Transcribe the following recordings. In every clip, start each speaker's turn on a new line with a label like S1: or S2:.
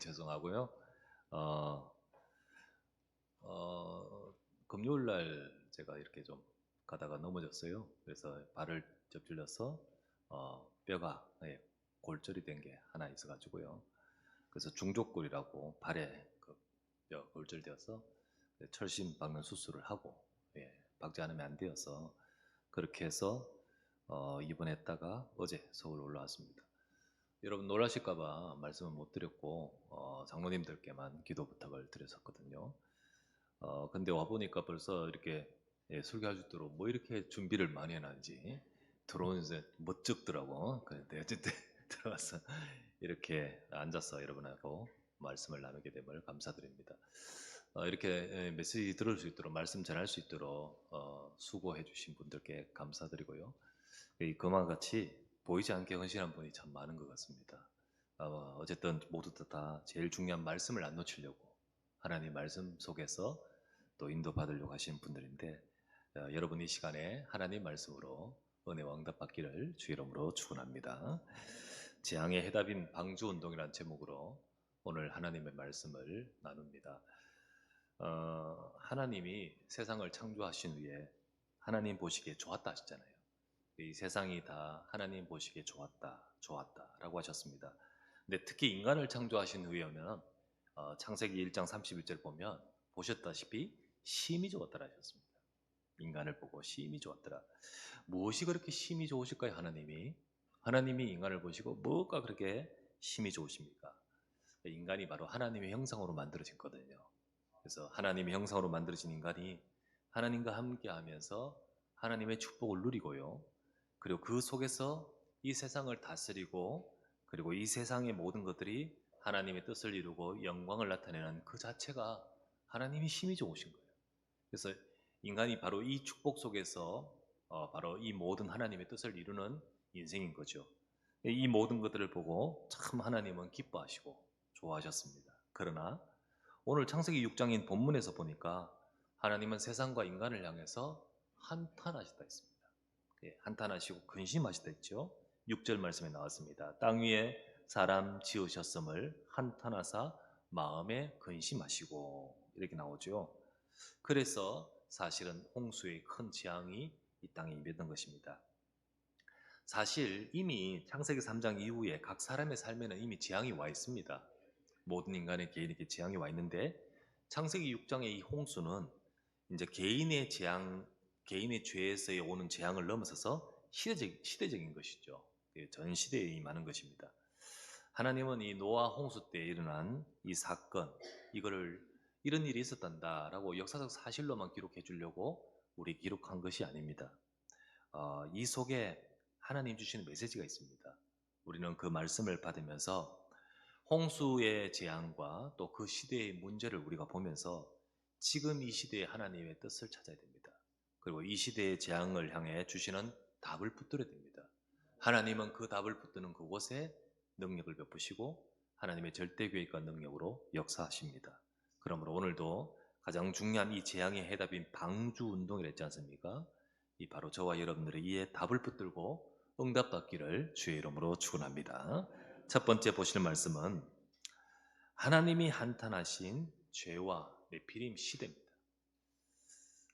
S1: 죄송하고요. 어, 금요일 날 제가 이렇게 좀 가다가 넘어졌어요. 그래서 발을 접질려서 뼈가 골절이 된 게 하나 있어가지고요. 그래서 중족골이라고 발에 그 뼈 골절되어서 철심 박는 수술을 하고 박지 않으면 안 되어서 그렇게 해서 입원했다가 어제 서울 올라왔습니다. 여러분 놀라실까봐 말씀을 못 드렸고 장로님들께만 기도 부탁을 드렸었거든요. 근데 와보니까 벌써 이렇게 설교할 수 있도록 뭐 이렇게 준비를 많이 해놨는지 들어오는데 멋쩍더라고. 그런데 어쨌든 들어와서 이렇게 앉아서 여러분하고 말씀을 나누게 됨을 감사드립니다. 이렇게 메시지 들을 수 있도록 말씀 전할 수 있도록 수고해 주신 분들께 감사드리고요. 그와 같이 보이지 않게 헌신한 분이 참 많은 것 같습니다. 어쨌든 모두 다 제일 중요한 말씀을 안 놓치려고 하나님 말씀 속에서 또 인도받으려고 하시는 분들인데 여러분 이 시간에 하나님 말씀으로 은혜와 응답 받기를 주 이름으로 축원합니다. 재앙의 해답인 방주운동이라는 제목으로 오늘 하나님의 말씀을 나눕니다. 하나님이 세상을 창조하신 후에 하나님 보시기에 좋았다 하셨잖아요. 이 세상이 다 하나님 보시기에 좋았다라고 하셨습니다. 근데 특히 인간을 창조하신 후에는 창세기 1장 31절 보면 보셨다시피 심히 좋았더라 하셨습니다. 인간을 보고 심히 좋았더라. 무엇이 그렇게 심히 좋으실까요? 하나님이 인간을 보시고 뭐가 그렇게 심히 좋으십니까? 인간이 바로 하나님의 형상으로 만들어졌거든요. 그래서 하나님의 형상으로 만들어진 인간이 하나님과 함께 하면서 하나님의 축복을 누리고요. 그리고 그 속에서 이 세상을 다스리고 그리고 이 세상의 모든 것들이 하나님의 뜻을 이루고 영광을 나타내는 그 자체가 하나님이 심히 좋으신 거예요. 그래서 인간이 바로 이 축복 속에서 바로 이 모든 하나님의 뜻을 이루는 인생인 거죠. 이 모든 것들을 보고 참 하나님은 기뻐하시고 좋아하셨습니다. 그러나 오늘 창세기 6장인 본문에서 보니까 하나님은 세상과 인간을 향해서 한탄하셨다 했습니다. 한탄하시고 근심하시다 했죠. 6절 말씀에 나왔습니다. 땅 위에 사람 지으셨음을 한탄하사 마음에 근심하시고 이렇게 나오죠. 그래서 사실은 홍수의 큰 재앙이 이 땅에 임했던 것입니다. 사실 이미 창세기 3장 이후에 각 사람의 삶에는 이미 재앙이 와 있습니다. 모든 인간의 개인에게 재앙이 와 있는데 창세기 6장의 이 홍수는 이제 개인의 재앙, 개인의 죄에서 오는 재앙을 넘어서서 시대적인 것이죠. 전 시대에 임하는 것입니다. 하나님은 이 노아 홍수 때 일어난 이 사건, 이런 일이 있었단다라고 역사적 사실로만 기록해 주려고 우리 기록한 것이 아닙니다. 이 속에 하나님 주시는 메시지가 있습니다. 우리는 그 말씀을 받으면서 홍수의 재앙과 또 그 시대의 문제를 우리가 보면서 지금 이 시대의 하나님의 뜻을 찾아야 됩니다. 그리고 이 시대의 재앙을 향해 주시는 답을 붙들어야 됩니다. 하나님은 그 답을 붙드는 그곳에 능력을 베푸시고 하나님의 절대 계획과 능력으로 역사하십니다. 그러므로 오늘도 가장 중요한 이 재앙의 해답인 방주 운동이라 했지 않습니까? 이 바로 저와 여러분들의 이에 답을 붙들고 응답받기를 주의 이름으로 축원합니다. 첫 번째 보시는 말씀은 하나님이 한탄하신 죄와 네피림 시대입니다.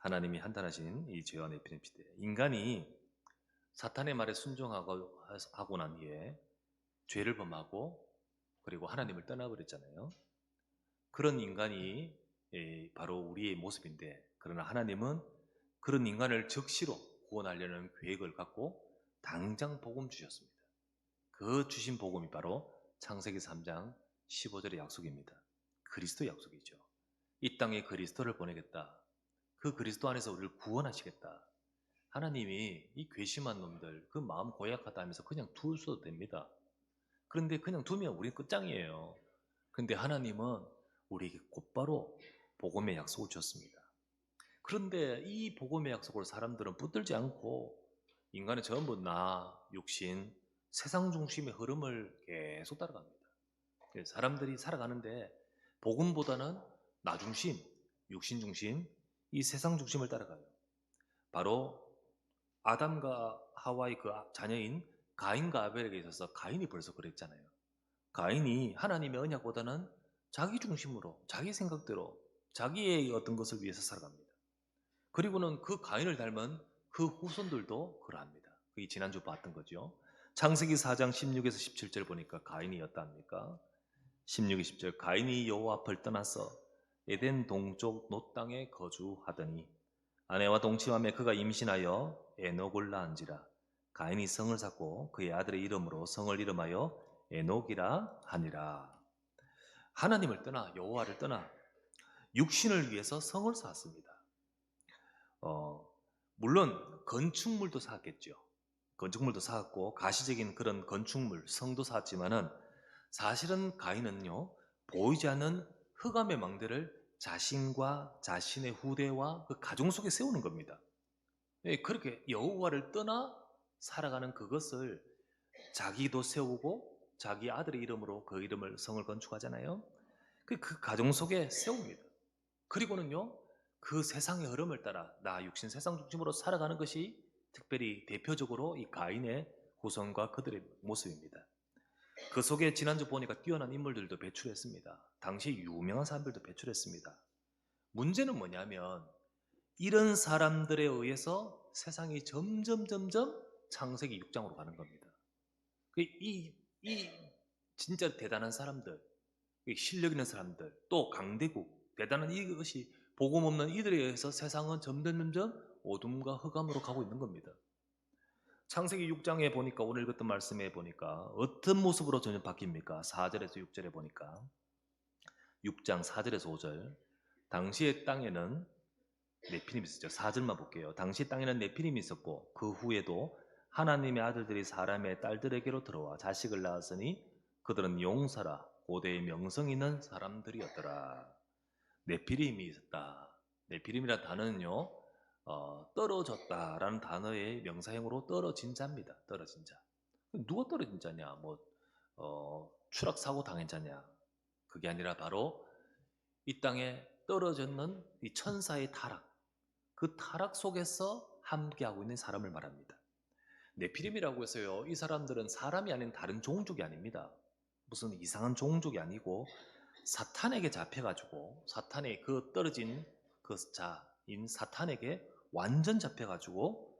S1: 하나님이 한탄하신 이 죄와 네피림 시대. 인간이 사탄의 말에 순종하고 난 후에 죄를 범하고 그리고 하나님을 떠나버렸잖아요. 그런 인간이 바로 우리의 모습인데 그러나 하나님은 그런 인간을 즉시로 구원하려는 계획을 갖고 당장 복음 주셨습니다. 그 주신 복음이 바로 창세기 3장 15절의 약속입니다. 그리스도 약속이죠. 이 땅에 그리스도를 보내겠다. 그 그리스도 안에서 우리를 구원하시겠다. 하나님이 이 괘씸한 놈들 그 마음 고약하다 하면서 그냥 두어도 됩니다. 그런데 그냥 두면 우리는 끝장이에요. 그런데 하나님은 우리에게 곧바로 복음의 약속을 주셨습니다. 그런데 이 복음의 약속을 사람들은 붙들지 않고 인간은 전부 나, 육신, 세상 중심의 흐름을 계속 따라갑니다. 사람들이 살아가는데 복음보다는 나 중심, 육신 중심, 이 세상 중심을 따라가요. 바로 아담과 하와의 그 자녀인 가인과 아벨에게 있어서 가인이 벌써 그랬잖아요. 가인이 하나님의 언약보다는 자기 중심으로, 자기 생각대로, 자기의 어떤 것을 위해서 살아갑니다. 그리고는 그 가인을 닮은 그 후손들도 그러합니다. 그게 지난주 봤던 거죠. 창세기 4장 16에서 17절 보니까 가인이 어떠합니까? 16, 20절 가인이 여호와 앞을 떠나서 에덴 동쪽 놋 땅에 거주하더니 아내와 동침함에 그가 임신하여 에녹을 낳은지라. 가인이 성을 쌓고 그의 아들의 이름으로 성을 이름하여 에녹이라 하니라. 하나님을 떠나 여호와를 떠나 육신을 위해서 성을 쌓았습니다. 물론 건축물도 쌓았겠죠. 건축물도 쌓았고 가시적인 그런 건축물, 성도 쌓았지만은 사실은 가인은요, 보이지 않는 흑암의 망대를 자신과 자신의 후대와 그 가정 속에 세우는 겁니다. 그렇게 여호와를 떠나 살아가는 그것을 자기도 세우고 자기 아들의 이름으로 그 이름을 성을 건축하잖아요. 그 가정 속에 세웁니다. 그리고는요, 그 세상의 흐름을 따라 나 육신 세상 중심으로 살아가는 것이 특별히 대표적으로 이 가인의 후손과 그들의 모습입니다. 그 속에 지난주 보니까 뛰어난 인물들도 배출했습니다. 당시 유명한 사람들도 배출했습니다. 문제는 뭐냐면 이런 사람들에 의해서 세상이 점점 창세기 6장으로 가는 겁니다. 이 진짜 대단한 사람들, 실력 있는 사람들, 또 강대국, 대단한 이것이 복음 없는 이들에 의해서 세상은 점점 어둠과 흑암으로 가고 있는 겁니다. 창세기 6장에 보니까 오늘 읽었던 말씀에 보니까 어떤 모습으로 전혀 바뀝니까? 4절에서 6절에 보니까 6장 4절에서 5절 당시의 땅에는 네피림이 있었죠. 4절만 볼게요. 당시 땅에는 네피림이 있었고 그 후에도 하나님의 아들들이 사람의 딸들에게로 들어와 자식을 낳았으니 그들은 용사라 고대의 명성 있는 사람들이었더라. 네피림이 있었다. 네피림이라는 단어는요, 떨어졌다라는 단어의 명사형으로 떨어진 자입니다. 떨어진 자. 누가 떨어진 자냐? 추락 사고 당한 자냐? 그게 아니라 바로 이 땅에 떨어졌는 이 천사의 타락, 그 타락 속에서 함께하고 있는 사람을 말합니다. 네피림이라고 해서요, 이 사람들은 사람이 아닌 다른 종족이 아닙니다. 무슨 이상한 종족이 아니고 사탄에게 잡혀가지고 사탄의 그 떨어진 그 자인 사탄에게 완전 잡혀가지고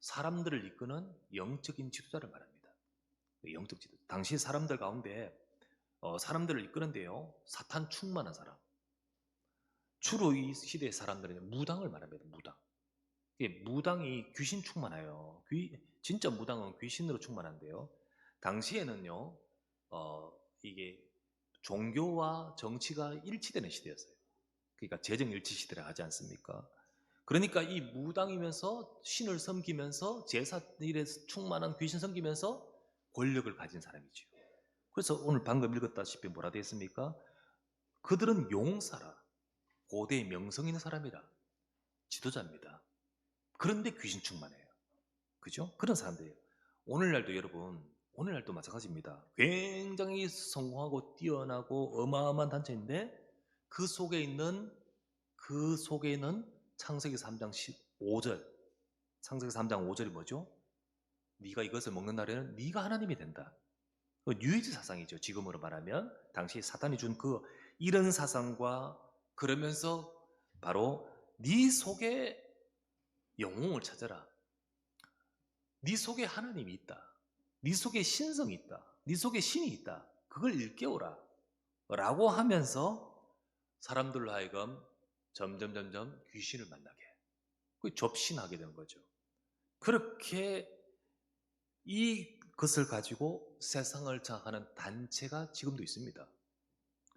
S1: 사람들을 이끄는 영적인 지도자를 말합니다. 영적 지도. 당시 사람들 가운데 사람들을 이끄는데요, 사탄 충만한 사람. 주로 이 시대의 사람들은 무당을 말합니다. 무당. 무당이 귀신 충만해요. 진짜 무당은 귀신으로 충만한데요. 당시에는요, 이게 종교와 정치가 일치되는 시대였어요. 그러니까 재정일치 시대라 하지 않습니까? 그러니까 이 무당이면서 신을 섬기면서 제사일에 충만한 귀신 섬기면서 권력을 가진 사람이죠. 그래서 오늘 방금 읽었다시피 뭐라 되어 있습니까? 그들은 용사라, 고대의 명성 있는 사람이라, 지도자입니다. 그런데 귀신 충만해요. 그죠? 그런 사람들이에요. 오늘날도 여러분, 오늘날도 마찬가지입니다. 굉장히 성공하고 뛰어나고 어마어마한 단체인데 그 속에 있는 창세기 3장 15절, 창세기 3장 5절이 뭐죠? 네가 이것을 먹는 날에는 네가 하나님이 된다. 뉴에이지 사상이죠. 지금으로 말하면 당시 사탄이 준 그 이런 사상과 그러면서 바로 네 속에 영웅을 찾아라. 네 속에 하나님이 있다. 네 속에 신성이 있다. 네 속에 신이 있다. 그걸 일깨워라. 라고 하면서 사람들로 하여금 점점 귀신을 만나게, 접신하게 되는 거죠. 그렇게 이것을 가지고 세상을 장악하는 단체가 지금도 있습니다.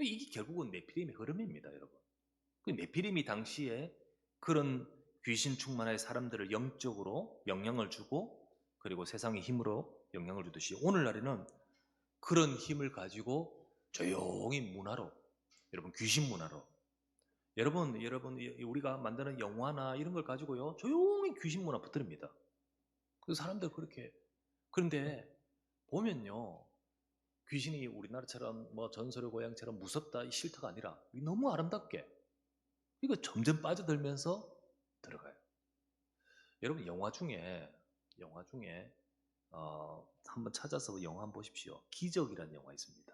S1: 이게 결국은 네피림의 흐름입니다, 여러분. 네피림이 당시에 그런 귀신 충만의 사람들을 영적으로 영향을 주고 그리고 세상의 힘으로 영향을 주듯이 오늘날에는 그런 힘을 가지고 조용히 문화로, 여러분 귀신 문화로, 여러분 우리가 만드는 영화나 이런 걸 가지고요 조용히 귀신 문화 퍼뜨립니다. 그 사람들 그렇게. 그런데 보면요, 귀신이 우리나라처럼 전설의 고향처럼 무섭다 싫다가 아니라 너무 아름답게 이거 점점 빠져들면서 들어가요. 여러분 영화 중에 한번 찾아서 영화 한번 보십시오. 기적이라는 영화 있습니다.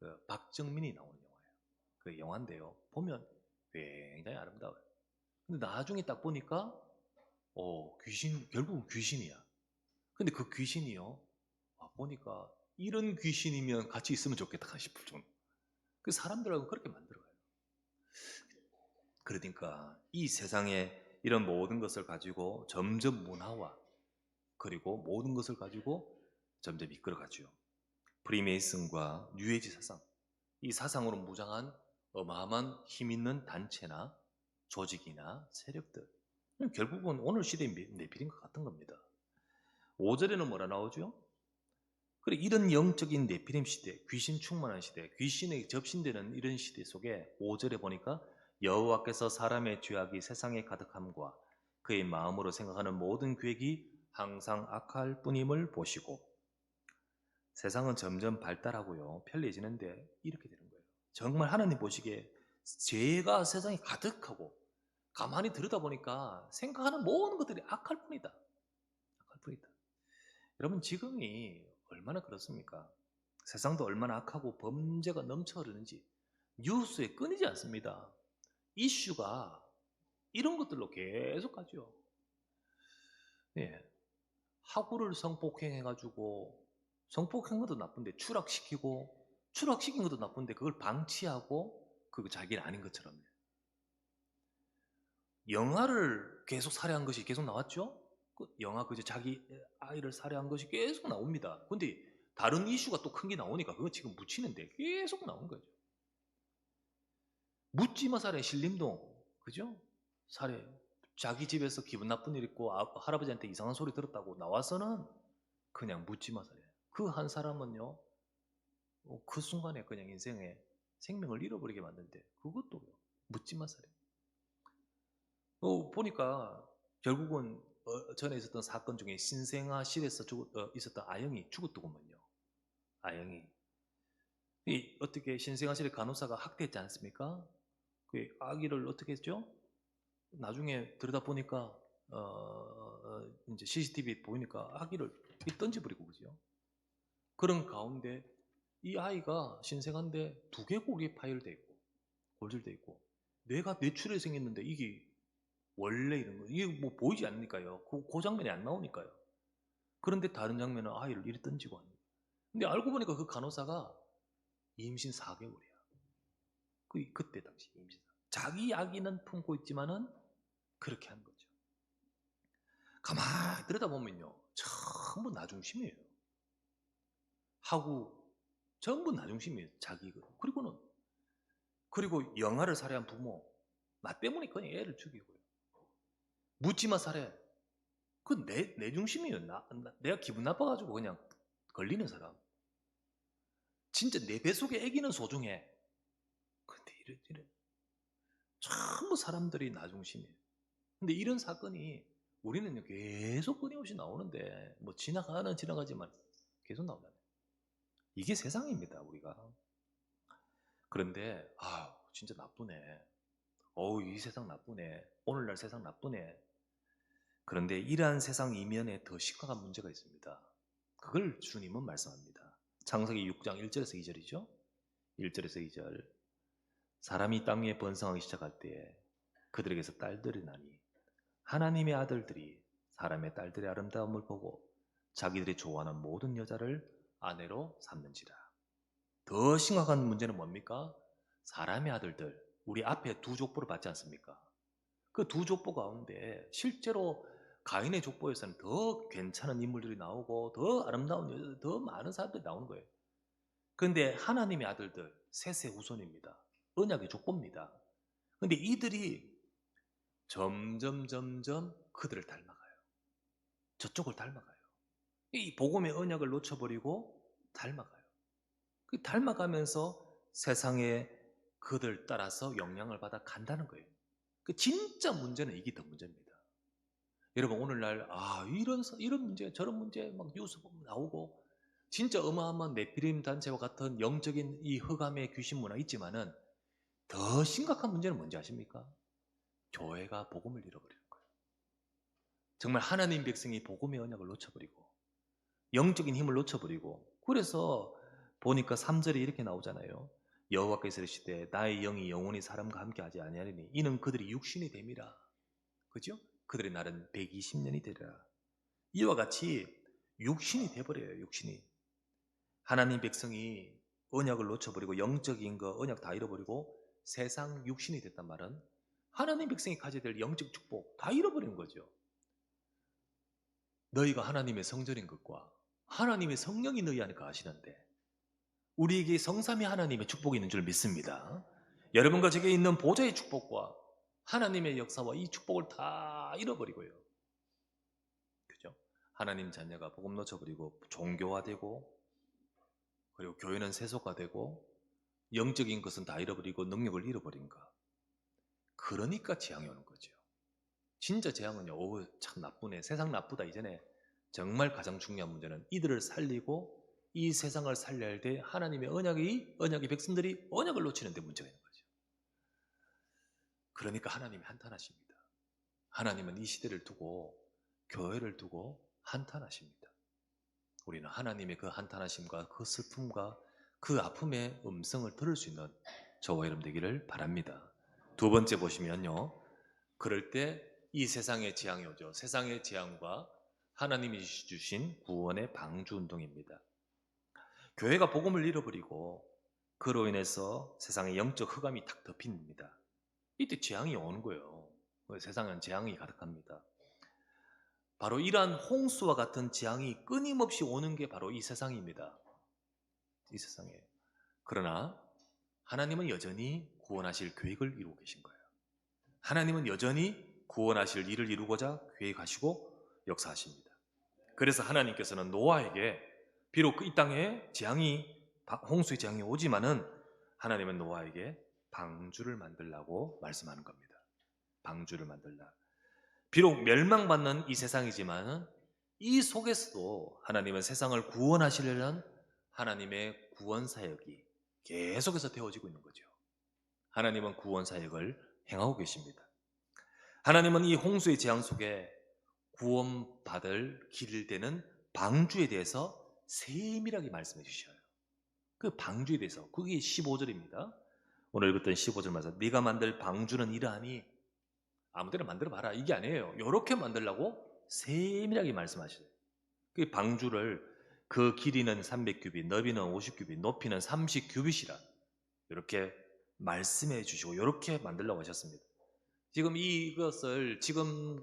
S1: 그 박정민이 나오는 영화예요. 그 영화인데요. 보면 굉장히 아름다워요. 근데 나중에 딱 보니까 결국은 귀신이야. 근데 그 귀신이요. 보니까 이런 귀신이면 같이 있으면 좋겠다 싶을 정도. 그 사람들하고 그렇게 만들어가요. 그러니까 이 세상에 이런 모든 것을 가지고 점점 문화화, 그리고 모든 것을 가지고 점점 이끌어가죠. 프리메이슨과 뉴에이지 사상, 이 사상으로 무장한 어마어마한 힘 있는 단체나 조직이나 세력들, 결국은 오늘 시대의 네피림과 같은 겁니다. 5절에는 뭐라 나오죠? 그래, 이런 영적인 네피림 시대, 귀신 충만한 시대, 귀신에 접신되는 이런 시대 속에 5절에 보니까 여호와께서 사람의 죄악이 세상에 가득함과 그의 마음으로 생각하는 모든 계획이 항상 악할 뿐임을 보시고, 세상은 점점 발달하고요 편리해지는데 이렇게 되는 거예요. 정말 하나님 보시기에 죄가 세상에 가득하고 가만히 들여다보니까 생각하는 모든 것들이 악할 뿐이다. 악할 뿐이다. 여러분, 지금이 얼마나 그렇습니까? 세상도 얼마나 악하고 범죄가 넘쳐 흐르는지 뉴스에 끊이지 않습니다. 이슈가 이런 것들로 계속 가죠. 예. 하구를 성폭행해가지고, 성폭행한 것도 나쁜데 추락시킨 것도 나쁜데 그걸 방치하고 그거 자기는 아닌 것처럼. 영아를 계속 살해한 것이 계속 나왔죠? 그 영아 그저 자기 아이를 살해한 것이 계속 나옵니다. 근데 다른 이슈가 또 큰 게 나오니까 그거 지금 묻히는데 계속 나오는 거죠. 묻지마 살해, 신림동, 그죠? 살해. 자기 집에서 기분 나쁜 일 있고 할아버지한테 이상한 소리 들었다고 나와서는 그냥 묻지마 살해. 그 한 사람은요, 그 순간에 그냥 인생에 생명을 잃어버리게 만드는데 그것도 묻지마 살해. 보니까 결국은 전에 있었던 사건 중에 신생아실에서 있었던 아영이 죽었더구먼요. 아영이. 어떻게 신생아실의 간호사가 학대했지 않습니까? 그 아기를 어떻게 했죠? 나중에 들여다보니까 이제 CCTV 보니까 아기를 던져버리고, 그죠? 그런 가운데 이 아이가 신생한데 두개골이 파열돼 있고 골절돼 있고 뇌가 뇌출혈이 생겼는데 이게 원래 이런 거 이게 뭐 보이지 않으니까요. 그 장면이 안 나오니까요. 그런데 다른 장면은 아이를 이리 던지고 하는 거예요. 근데 알고 보니까 그 간호사가 임신 4개월이야. 그때 당시 임신. 자기 아기는 품고 있지만은 그렇게 한 거죠. 가만히 들여다보면요, 전부 나중심이에요. 하고 전부 나중심이에요. 자기 그리고 영아를 살해한 부모, 나 때문에 그냥 애를 죽이고요. 묻지마 살해, 그 내 중심이에요. 내가 기분 나빠가지고 그냥 걸리는 사람. 진짜 내 뱃속에 아기는 소중해. 근데 이래 전부 사람들이 나 중심이에요. 근데 이런 사건이 우리는 계속 끊임없이 나오는데 뭐 지나가지만 계속 나오잖아요. 이게 세상입니다, 우리가. 그런데 진짜 나쁘네. 이 세상 나쁘네. 오늘날 세상 나쁘네. 그런데 이러한 세상 이면에 더 심각한 문제가 있습니다. 그걸 주님은 말씀합니다. 창세기 6장 1절에서 2절이죠. 1절에서 2절. 사람이 땅 위에 번성하기 시작할 때에 그들에게서 딸들이 나니 하나님의 아들들이 사람의 딸들의 아름다움을 보고 자기들이 좋아하는 모든 여자를 아내로 삼는지라. 더 심각한 문제는 뭡니까? 사람의 아들들, 우리 앞에 두 족보를 봤지 않습니까? 그 두 족보 가운데 실제로 가인의 족보에서는 더 괜찮은 인물들이 나오고 더 아름다운 여자들, 더 많은 사람들이 나오는 거예요. 그런데 하나님의 아들들, 셋의 후손입니다. 언약의 족보입니다. 그런데 이들이 점점 그들을 닮아가요. 저쪽을 닮아가요. 이 복음의 언약을 놓쳐버리고 닮아가요. 그 닮아가면서 세상에 그들 따라서 영향을 받아 간다는 거예요. 그 진짜 문제는 이게 더 문제입니다. 여러분, 오늘날 이런 문제 저런 문제 막 뉴스 보면 나오고 진짜 어마어마한 네피림 단체와 같은 영적인 이 흑암의 귀신 문화 있지만은 더 심각한 문제는 뭔지 아십니까? 교회가 복음을 잃어버리는 거예요. 정말 하나님 백성이 복음의 언약을 놓쳐버리고 영적인 힘을 놓쳐버리고, 그래서 보니까 3절에 이렇게 나오잖아요. 여호와께서 이르시되 나의 영이 영원히 사람과 함께 하지 아니하리니 이는 그들이 육신이 됨이라. 그죠? 그들의 날은 120년이 되리라. 이와 같이 육신이 돼버려요. 육신이. 하나님 백성이 언약을 놓쳐버리고 영적인 거 언약 다 잃어버리고 세상 육신이 됐단 말은 하나님 백성이 가져야 될 영적 축복 다 잃어버린 거죠. 너희가 하나님의 성전인 것과 하나님의 성령이 너희 안에 거하시는데 우리에게 성삼위 하나님의 축복이 있는 줄 믿습니다. 여러분과 제게 있는 보좌의 축복과 하나님의 역사와 이 축복을 다 잃어버리고요. 그죠? 하나님 자녀가 복음 놓쳐버리고 종교화되고 그리고 교회는 세속화되고 영적인 것은 다 잃어버리고 능력을 잃어버린가. 그러니까 재앙이 오는 거죠. 진짜 재앙은요. 참 나쁘네. 세상 나쁘다 이전에 정말 가장 중요한 문제는 이들을 살리고 이 세상을 살려야 할 때 하나님의 언약의 백성들이 언약을 놓치는 데 문제가 있는 거죠. 그러니까 하나님이 한탄하십니다. 하나님은 이 시대를 두고 교회를 두고 한탄하십니다. 우리는 하나님의 그 한탄하심과 그 슬픔과 그 아픔의 음성을 들을 수 있는 저와 여러분 되기를 바랍니다. 두 번째 보시면요. 그럴 때 이 세상의 재앙이 오죠. 세상의 재앙과 하나님이 주신 구원의 방주운동입니다. 교회가 복음을 잃어버리고 그로 인해서 세상의 영적 흑암이 탁 덮입니다. 이때 재앙이 오는 거예요. 세상은 재앙이 가득합니다. 바로 이러한 홍수와 같은 재앙이 끊임없이 오는 게 바로 이 세상입니다. 이 세상에. 그러나 하나님은 여전히 구원하실 계획을 이루고 계신 거예요. 하나님은 여전히 구원하실 일을 이루고자 계획하시고 역사하십니다. 그래서 하나님께서는 노아에게 비록 이 땅에 홍수의 재앙이 오지만은 하나님은 노아에게 방주를 만들라고 말씀하는 겁니다. 방주를 만들라. 비록 멸망받는 이 세상이지만 이 속에서도 하나님은 세상을 구원하시려는 하나님의 구원 사역이 계속해서 되어지고 있는 거죠. 하나님은 구원 사역을 행하고 계십니다. 하나님은 이 홍수의 재앙 속에 구원받을 길을 대는 방주에 대해서 세밀하게 말씀해 주셔요. 그 방주에 대해서 그게 15절입니다. 오늘 읽었던 15절 맞아. 네가 만들 방주는 이러하니 아무데나 만들어봐라 이게 아니에요. 이렇게 만들라고 세밀하게 말씀하셔요. 그 방주를 그 길이는 300규빗, 너비는 50규빗, 높이는 30규빗이라 이렇게 말씀해 주시고 이렇게 만들라고 하셨습니다. 지금 이것을 지금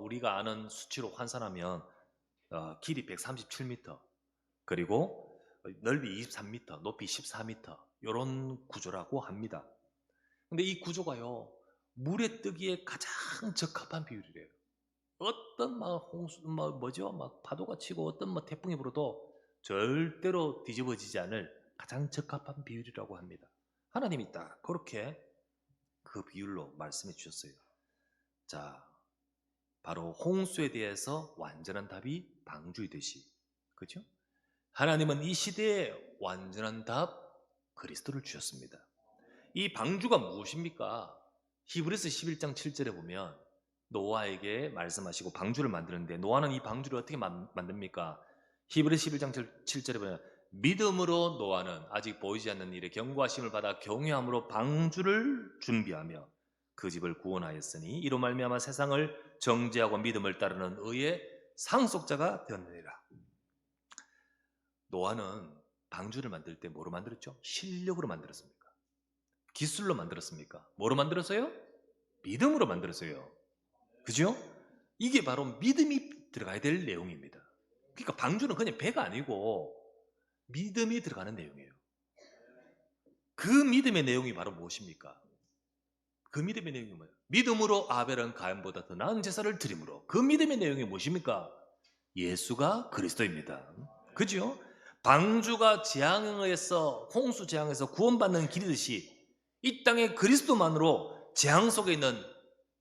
S1: 우리가 아는 수치로 환산하면 길이 137m 그리고 넓이 23m, 높이 14m 이런 구조라고 합니다. 근데 이 구조가요 물에 뜨기에 가장 적합한 비율이래요. 어떤 막 홍수, 막 파도가 치고 어떤 태풍이 불어도 절대로 뒤집어지지 않을 가장 적합한 비율이라고 합니다. 하나님이 딱 그렇게 그 비율로 말씀해 주셨어요. 자, 바로 홍수에 대해서 완전한 답이 방주이듯이, 그죠? 하나님은 이 시대에 완전한 답 그리스도를 주셨습니다. 이 방주가 무엇입니까? 히브리서 11장 7절에 보면 노아에게 말씀하시고 방주를 만드는데 노아는 이 방주를 어떻게 만듭니까? 히브리서 11장 7절에 보면 믿음으로 노아는 아직 보이지 않는 일에 경고하심을 받아 경외함으로 방주를 준비하며 그 집을 구원하였으니 이로 말미암아 세상을 정죄하고 믿음을 따르는 의의 상속자가 되었느니라. 노아는 방주를 만들 때 뭐로 만들었죠? 실력으로 만들었습니까? 기술로 만들었습니까? 뭐로 만들었어요? 믿음으로 만들었어요. 그죠? 이게 바로 믿음이 들어가야 될 내용입니다. 그러니까 방주는 그냥 배가 아니고 믿음이 들어가는 내용이에요. 그 믿음의 내용이 바로 무엇입니까? 그 믿음의 내용이 뭐예요? 믿음으로 아벨은 가인보다 더 나은 제사를 드림으로. 그 믿음의 내용이 무엇입니까? 예수가 그리스도입니다. 그죠? 방주가 재앙에서 홍수 재앙에서 구원받는 길이듯이 이 땅에 그리스도만으로 재앙 속에 있는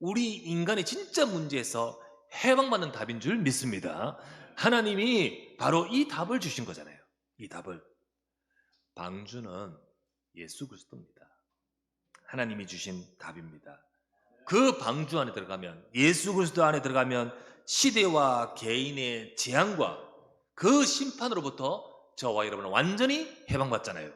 S1: 우리 인간의 진짜 문제에서 해방받는 답인 줄 믿습니다. 하나님이 바로 이 답을 주신 거잖아요. 이 답을. 방주는 예수 그리스도입니다. 하나님이 주신 답입니다. 그 방주 안에 들어가면, 예수 그리스도 안에 들어가면 시대와 개인의 재앙과 그 심판으로부터 저와 여러분은 완전히 해방받잖아요.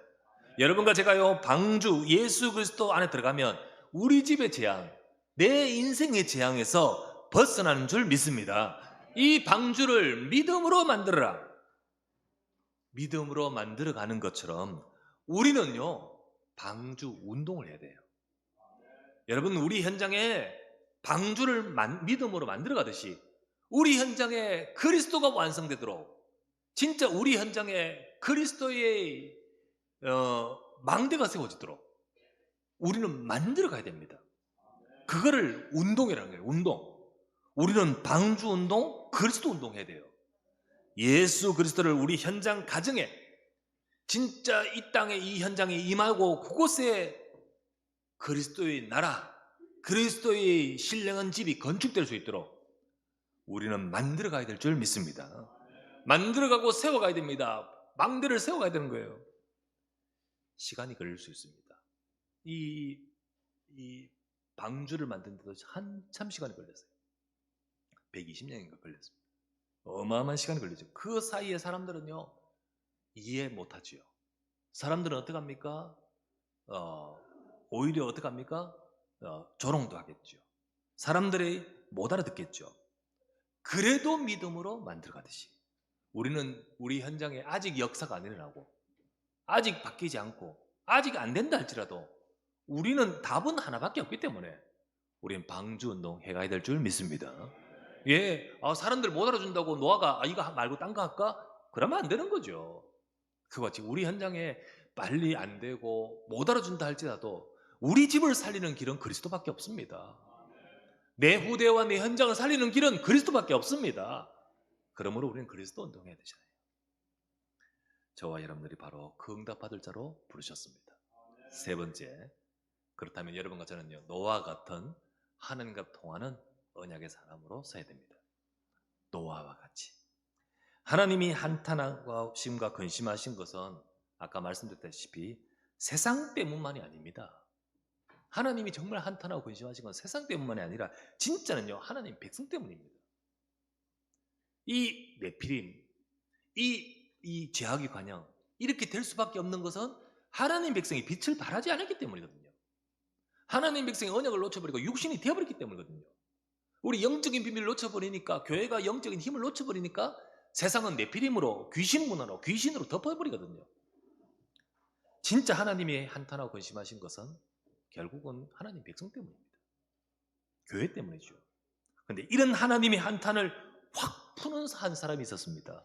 S1: 여러분과 제가요, 방주 예수 그리스도 안에 들어가면 우리 집의 재앙, 내 인생의 재앙에서 벗어나는 줄 믿습니다. 이 방주를 믿음으로 만들어라. 믿음으로 만들어가는 것처럼 우리는요, 방주 운동을 해야 돼요. 여러분, 우리 현장에 방주를 믿음으로 만들어가듯이 우리 현장에 그리스도가 완성되도록, 진짜 우리 현장에 그리스도의 망대가 세워지도록 우리는 만들어가야 됩니다. 그거를 운동이라는 거예요. 운동. 우리는 방주 운동, 그리스도 운동 해야 돼요. 예수 그리스도를 우리 현장 가정에, 진짜 이 땅에 이 현장에 임하고 그곳에 그리스도의 나라, 그리스도의 신령한 집이 건축될 수 있도록 우리는 만들어가야 될 줄 믿습니다. 만들어가고 세워가야 됩니다. 망대를 세워가야 되는 거예요. 시간이 걸릴 수 있습니다. 이 방주를 만드는데도 한참 시간이 걸렸어요. 120년인가 걸렸습니다. 어마어마한 시간이 걸리죠. 그 사이에 사람들은요, 이해 못하지요. 사람들은 어떻게 합니까? 오히려 어떻게 합니까? 조롱도 하겠죠. 사람들이 못 알아듣겠죠. 그래도 믿음으로 만들어가듯이 우리는 우리 현장에 아직 역사가 안 일어나고 아직 바뀌지 않고 아직 안 된다 할지라도 우리는 답은 하나밖에 없기 때문에 우리는 방주운동 해가야 될 줄 믿습니다. 예, 사람들 못 알아준다고 노아가 이거 말고 딴 거 할까? 그러면 안 되는 거죠. 그거 지금 우리 현장에 빨리 안 되고 못 알아준다 할지라도 우리 집을 살리는 길은 그리스도밖에 없습니다. 내 후대와 내 현장을 살리는 길은 그리스도밖에 없습니다. 그러므로 우리는 그리스도 운동해야 되잖아요. 저와 여러분들이 바로 그 응답받을 자로 부르셨습니다. 세 번째, 그렇다면 여러분과 저는요, 노아와 같은 하나님과 통하는 언약의 사람으로 서야 됩니다. 노아와 같이 하나님이 한탄하심과 근심하신 것은 아까 말씀드렸다시피 세상 때문만이 아닙니다. 하나님이 정말 한탄하고 근심하신 건 세상 때문만이 아니라 진짜는요, 하나님 백성 때문입니다. 이 네피림, 이 죄악의 관영, 이렇게 될 수밖에 없는 것은 하나님 백성이 빛을 발하지 않았기 때문이거든요. 하나님 백성이 언약을 놓쳐버리고 육신이 되어버렸기 때문이거든요. 우리 영적인 비밀을 놓쳐버리니까, 교회가 영적인 힘을 놓쳐버리니까 세상은 네피림으로, 귀신 문화로, 귀신으로 덮어버리거든요. 진짜 하나님이 한탄하고 근심하신 것은 결국은 하나님 백성 때문입니다. 교회 때문이죠. 그런데 이런 하나님의 한탄을 확 푸는 한 사람이 있었습니다.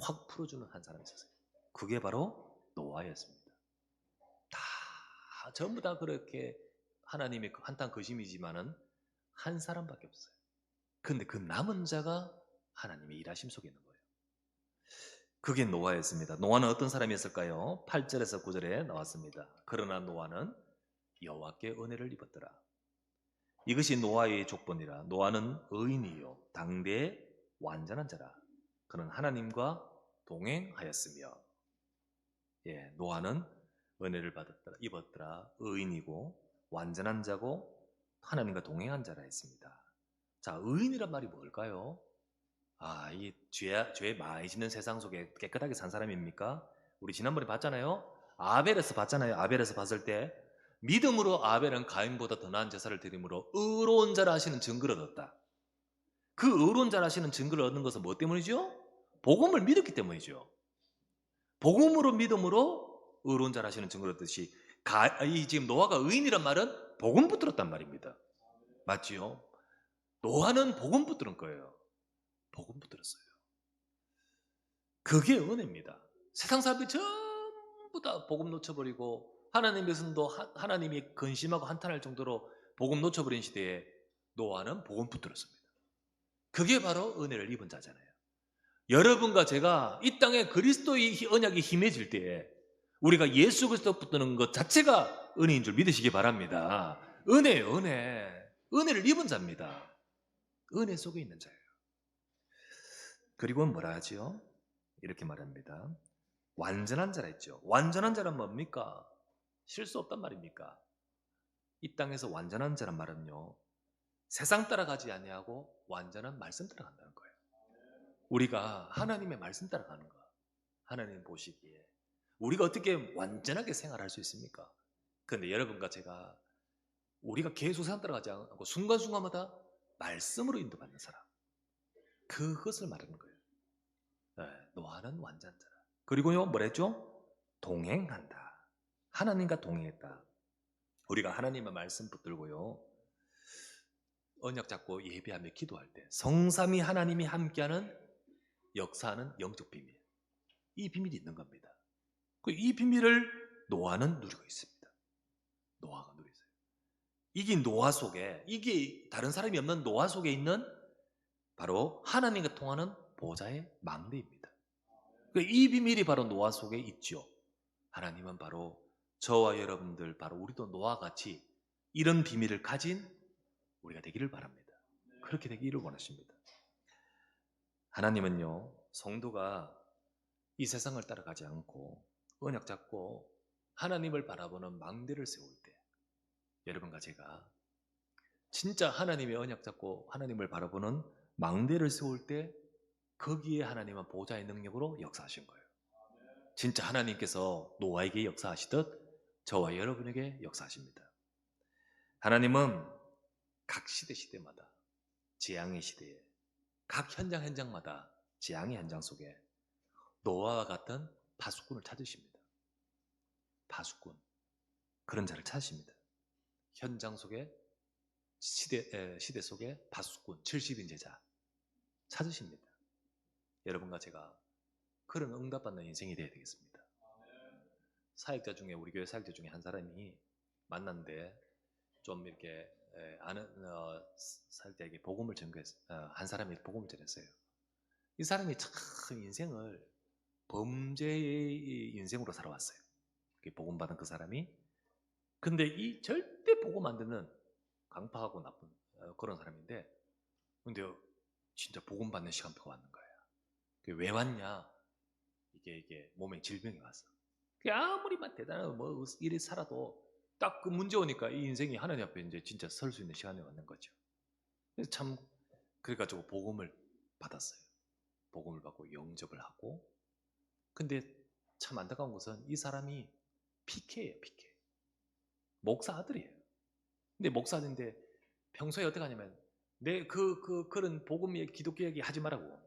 S1: 확 풀어주는 한 사람이 있었어요. 그게 바로 노아였습니다. 다 전부 다 그렇게 하나님의 한탄 근심이지만은 한 사람밖에 없어요. 그런데 그 남은 자가 하나님의 일하심 속에 있는 거예요. 그게 노아였습니다. 노아는 어떤 사람이었을까요? 8절에서 9절에 나왔습니다. 그러나 노아는 여호와께 은혜를 입었더라. 이것이 노아의 족본이라. 노아는 의인이요 당대의 완전한 자라. 그는 하나님과 동행하였으며. 예, 노아는 은혜를 받았더라, 입었더라. 의인이고 완전한 자고 하나님과 동행한 자라 했습니다. 자, 의인이란 말이 뭘까요? 이 죄 많이 짓는 세상 속에 깨끗하게 산 사람입니까? 우리 지난번에 봤잖아요. 아벨에서 봤잖아요. 아벨에서 봤을 때 믿음으로 아벨은 가인보다 더 나은 제사를 드림으로 의로운 자라 하시는 증거를 얻었다. 그 의로운 자라 하시는 증거를 얻는 것은 뭐 때문이죠? 복음을 믿었기 때문이죠. 복음으로 믿음으로 의로운 자라 하시는 증거를 얻듯이 지금 노아가 의인이란 말은 복음 붙들었단 말입니다. 맞지요? 노아는 복음 붙들은 거예요. 복음 붙들었어요. 그게 은혜입니다. 세상 사람들이 전부 다 복음 놓쳐버리고 하나님 백성도 하나님이 근심하고 한탄할 정도로 복음 놓쳐버린 시대에 노아는 복음 붙들었습니다. 그게 바로 은혜를 입은 자잖아요. 여러분과 제가 이 땅에 그리스도의 언약이 힘해질 때에 우리가 예수 그리스도 붙드는 것 자체가 은혜인 줄 믿으시기 바랍니다. 은혜예요, 은혜. 은혜를 입은 자입니다. 은혜 속에 있는 자예요. 그리고 뭐라 하지요? 이렇게 말합니다. 완전한 자라 했죠. 완전한 자란 뭡니까? 실수 없단 말입니까? 이 땅에서 완전한 자란 말은요, 세상 따라가지 아니하고 완전한 말씀 따라간다는 거예요. 우리가 하나님의 말씀 따라가는 거, 하나님 보시기에 우리가 어떻게 완전하게 생활할 수 있습니까? 그런데 여러분과 제가 우리가 계속 산 따라가지 않고 순간순간마다 말씀으로 인도받는 사람, 그것을 말하는 거예요. 네, 노아는 완전자라. 그리고요, 뭐랬죠? 동행한다. 하나님과 동행했다. 우리가 하나님의 말씀 붙들고요, 언약 잡고 예배하며 기도할 때 성삼위 하나님이 함께하는 역사하는 영적 비밀, 이 비밀이 있는 겁니다. 이 비밀을 노아는 누리고 있습니다. 노아가 누리고 있어요. 이게 노아 속에, 이게 다른 사람이 없는 노아 속에 있는 바로 하나님과 통하는 보좌의 망대입니다. 이 비밀이 바로 노아 속에 있죠. 하나님은 바로 저와 여러분들, 바로 우리도 노아와 같이 이런 비밀을 가진 우리가 되기를 바랍니다. 그렇게 되기를 원하십니다. 하나님은요, 성도가 이 세상을 따라가지 않고 언약 잡고 하나님을 바라보는 망대를 세울 때, 여러분과 제가 진짜 하나님의 언약 잡고 하나님을 바라보는 망대를 세울 때 거기에 하나님은 보좌의 능력으로 역사하신 거예요. 진짜 하나님께서 노아에게 역사하시듯 저와 여러분에게 역사하십니다. 하나님은 각 시대마다 재앙의 시대에, 각 현장마다 재앙의 현장 속에 노아와 같은 파수꾼을 찾으십니다. 파수꾼, 그런 자를 찾으십니다. 현장 속에 시대 속에 파수꾼, 70인 제자 찾으십니다. 여러분과 제가 그런 응답받는 인생이 되어야 되겠습니다. 사역자 중에, 우리 교회 사역자 중에 한 사람이 만났는데 좀 이렇게 아는 사역자에게 복음을 전했어요. 한 사람이 복음을 전했어요. 이 사람이 참 인생을 범죄의 인생으로 살아왔어요. 복음 받은 그 사람이. 근데 이 절대 복음 안 듣는 강팍하고 나쁜 그런 사람인데, 근데 진짜 복음 받는 시간표가 왔는 거예요. 왜 왔냐? 이게 몸에 질병이 왔어. 아무리만 대단한 뭐 일이 살아도 딱 그 문제 오니까 이 인생이 하나님 앞에 이제 진짜 설 수 있는 시간이 왔는 거죠. 그래서 참, 그래가지고 복음을 받았어요. 복음을 받고 영접을 하고. 근데 참 안타까운 것은 이 사람이 PK예요, PK. 목사 아들이에요. 근데 목사 아들인데 평소에 어떻게 하냐면 그런 복음 얘기, 기독교 얘기 하지 말라고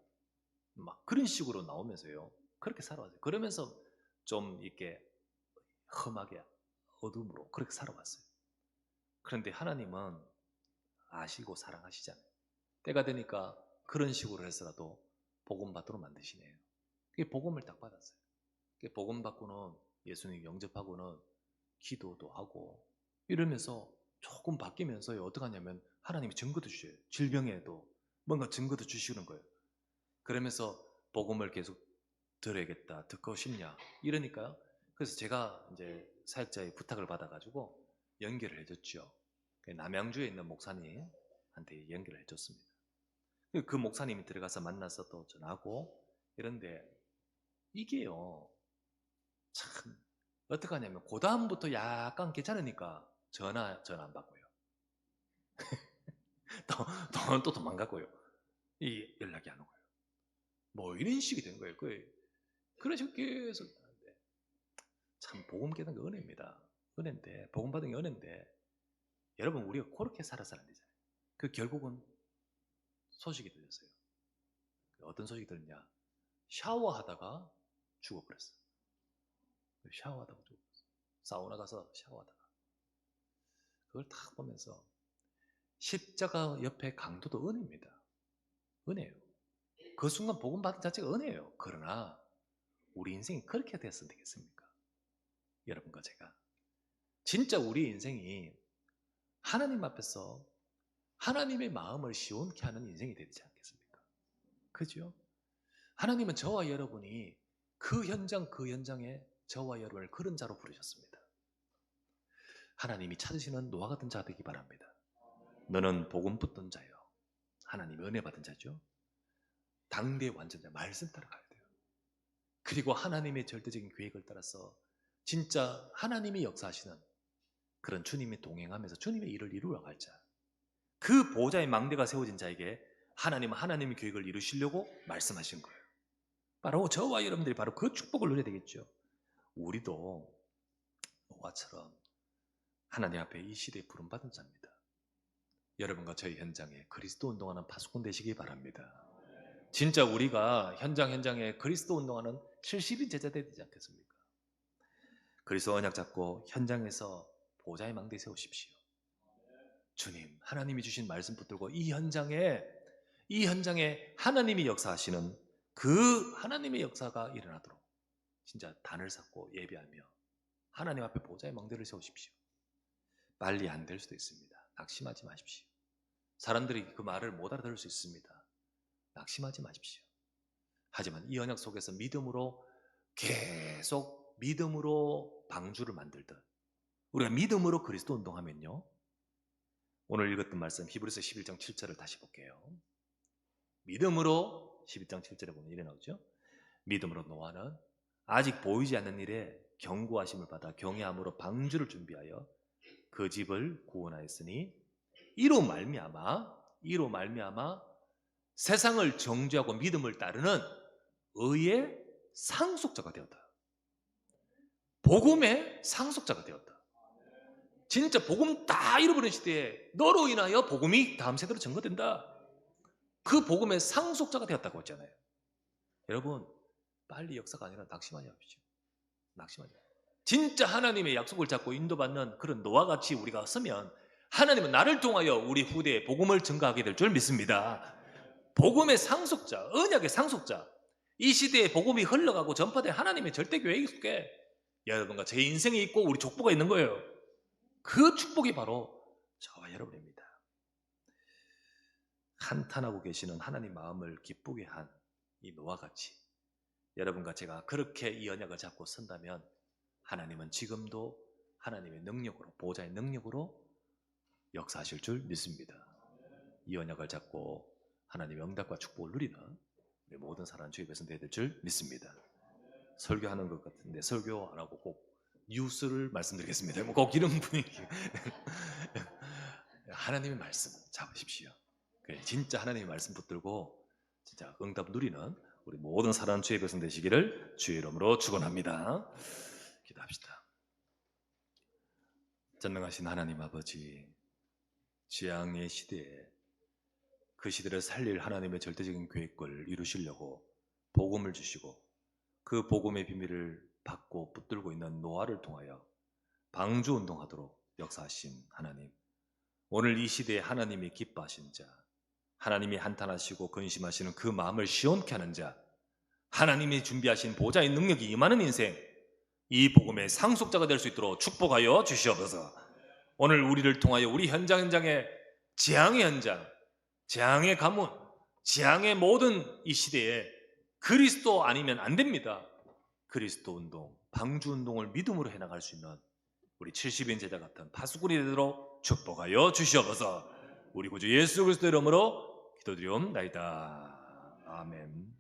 S1: 막 그런 식으로 나오면서요. 그렇게 살아왔어요. 그러면서 좀 이렇게 험하게 어둠으로 그렇게 살아왔어요. 그런데 하나님은 아시고 사랑하시잖아요. 때가 되니까 그런 식으로 해서라도 복음 받도록 만드시네요. 그게 복음을 딱 받았어요. 복음 받고는 예수님 영접하고는 기도도 하고 이러면서 조금 바뀌면서요. 어떻게 하냐면 하나님이 증거도 주셔요. 질병에도 뭔가 증거도 주시는 거예요. 그러면서 복음을 계속 들어야겠다, 듣고 싶냐 이러니까요. 그래서 제가 이제 사역자의 부탁을 받아가지고 연결을 해줬죠. 남양주에 있는 목사님한테 연결을 해줬습니다. 그 목사님이 들어가서 만나서 또 전하고 이런데 이게요, 참 어떻게 하냐면 그 다음부터 약간 괜찮으니까 전화 안 받고요. 또 도망가고요. 이 연락이 안 오고요. 뭐 이런 식이 된 거예요. 그런 식으로 계속 하는데, 참 복음 깨닫는 게 은혜입니다. 은혜인데, 복음 받은 게 은혜인데, 여러분 우리가 그렇게 살아서는 안 되잖아요. 결국은 소식이 들렸어요. 어떤 소식이 들렸냐? 샤워하다가 죽어버렸어요. 샤워하다가 죽어버렸어요. 사우나 가서 샤워하다가. 그걸 딱 보면서 십자가 옆에 강도도 은혜입니다. 은혜예요. 그 순간 복음 받은 자체가 은혜예요. 그러나 우리 인생이 그렇게 됐으면 되겠습니까? 여러분과 제가 진짜 우리 인생이 하나님 앞에서 하나님의 마음을 시원케 하는 인생이 되지 않겠습니까? 그죠? 하나님은 저와 여러분이 그 현장에 저와 여러분을 그런 자로 부르셨습니다. 하나님이 찾으시는 노아 같은 자 되기 바랍니다. 너는 복음 붙든 자요. 하나님 은혜 받은 자죠. 당대 완전자, 말씀 따라가야 돼요. 그리고 하나님의 절대적인 계획을 따라서 진짜 하나님이 역사하시는 그런 주님이 동행하면서 주님의 일을 이루어 갈 자, 그 보호자의 망대가 세워진 자에게 하나님은 하나님의 계획을 이루시려고 말씀하신 거예요. 바로 저와 여러분들이 바로 그 축복을 누려야 되겠죠. 우리도 노아처럼 하나님 앞에 이 시대에 부름받은 자입니다. 여러분과 저희 현장에 그리스도 운동하는 파수꾼 되시기 바랍니다. 진짜 우리가 현장에 그리스도 운동하는 70인 제자 되지 않겠습니까? 그리스도 언약 잡고 현장에서 보좌의 망대 세우십시오. 주님, 하나님이 주신 말씀 붙들고 이 현장에 하나님이 역사하시는 그 하나님의 역사가 일어나도록 진짜 단을 쌓고 예배하며 하나님 앞에 보좌의 망대를 세우십시오. 빨리 안 될 수도 있습니다. 낙심하지 마십시오. 사람들이 그 말을 못 알아들을 수 있습니다. 낙심하지 마십시오. 하지만 이 언약 속에서 믿음으로 계속 믿음으로 방주를 만들듯 우리가 믿음으로 그리스도 운동하면요, 오늘 읽었던 말씀 히브리서 11장 7절을 다시 볼게요. 믿음으로 11장 7절에 보면 이래 나오죠. 믿음으로 노아는 아직 보이지 않는 일에 경고하심을 받아 경외함으로 방주를 준비하여 그 집을 구원하였으니 이로 말미암아 세상을 정죄하고 믿음을 따르는 의의 상속자가 되었다. 복음의 상속자가 되었다. 진짜 복음 다 잃어버린 시대에 너로 인하여 복음이 다음 세대로 전거된다. 그 복음의 상속자가 되었다고 했잖아요. 여러분, 빨리 역사가 아니라 낙심하지 마십시오. 낙심하지 마십시오. 진짜 하나님의 약속을 잡고 인도받는 그런 노아와 같이 우리가 서면 하나님은 나를 통하여 우리 후대에 복음을 증가하게 될 줄 믿습니다. 복음의 상속자, 언약의 상속자, 이 시대에 복음이 흘러가고 전파된 하나님의 절대 계획 속에 여러분과 제 인생이 있고 우리 족보가 있는 거예요. 그 축복이 바로 저와 여러분입니다. 한탄하고 계시는 하나님 마음을 기쁘게 한 이 노아같이 여러분과 제가 그렇게 이 언약을 잡고 선다면 하나님은 지금도 하나님의 능력으로, 보호자의 능력으로 역사하실 줄 믿습니다. 이 언약을 잡고 하나님의 응답과 축복을 누리는 우리 모든 사람 주의 백성 되어야 될 줄 믿습니다. 설교하는 것 같은데 설교 안 하고 꼭 뉴스를 말씀드리겠습니다. 꼭 이런 분위기. 하나님의 말씀 잡으십시오. 진짜 하나님의 말씀 붙들고 진짜 응답 누리는 우리 모든 사람 주의 백성 되시기를 주의 이름으로 축원합니다. 기도합시다. 전능하신 하나님 아버지, 재앙의 시대에 그 시대를 살릴 하나님의 절대적인 계획을 이루시려고 복음을 주시고 그 복음의 비밀을 받고 붙들고 있는 노아를 통하여 방주운동하도록 역사하신 하나님, 오늘 이 시대에 하나님이 기뻐하신 자, 하나님이 한탄하시고 근심하시는 그 마음을 시원케 하는 자, 하나님이 준비하신 보좌의 능력이 임하는 인생, 이 복음의 상속자가 될 수 있도록 축복하여 주시옵소서. 오늘 우리를 통하여 우리 현장의 재앙의 현장, 재앙의 가문, 재앙의 모든 이 시대에 그리스도 아니면 안 됩니다. 그리스도 운동, 방주 운동을 믿음으로 해나갈 수 있는 우리 70인 제자 같은 파수꾼이 되도록 축복하여 주시옵소서. 우리 구주 예수 그리스도 이름으로 기도드리옵나이다. 아멘.